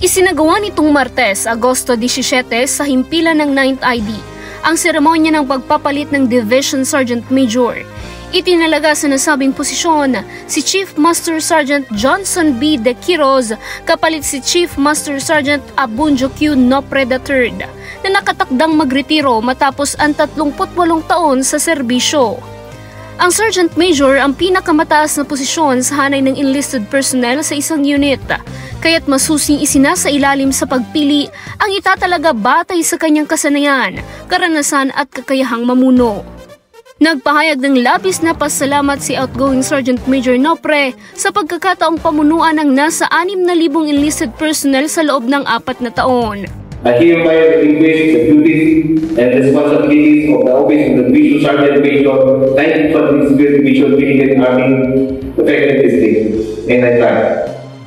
Isinagawa nitong Martes, Agosto 17 sa himpilan ng 9th ID ang seremonya ng pagpapalit ng Division Sergeant Major. Itinalaga sa nasabing posisyon si Chief Master Sergeant Johnson B. De Quiroz kapalit si Chief Master Sergeant Abunjo Q. Nopre III na nakatakdang magretiro matapos ang 38 taon sa serbisyo. Ang Sergeant Major ang pinakamataas na posisyon sa hanay ng enlisted personnel sa isang unit, kaya't masusing isinasailalim sa pagpili ang itatalaga batay sa kanyang kasanayan, karanasan at kakayahang mamuno. Nagpahayag ng labis na pasalamat si outgoing Sergeant Major Nopre sa pagkakataong pamunuan ng nasa 6,000 enlisted personnel sa loob ng 4 na taon. I hereby relinquish the duties and responsibilities of the office of the Division Sergeant Major, 9th Infantry Division, Philippine Army, effective this day. And I thank.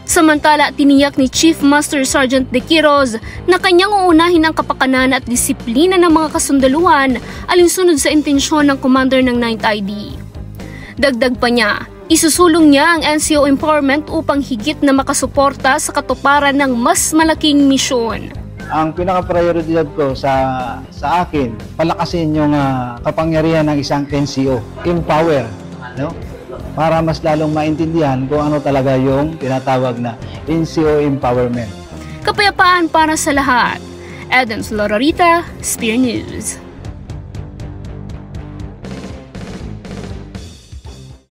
Samantala, tiniyak ni Chief Master Sergeant De Quiroz na kanyang uunahin ang kapakanan at disiplina ng mga kasundaluhan alinsunod sa intensyon ng commander ng 9th ID. Dagdag pa niya, isusulong niya ang NCO empowerment upang higit na makasuporta sa katuparan ng mas malaking misyon. Ang pinaka-prioridad ko sa akin, palakasin yung kapangyarihan ng isang NCO, empower, no? Para mas lalong maintindihan kung ano talaga yung tinatawag na NCO empowerment. Kapayapaan para sa lahat. Eden Florarita, Spear News.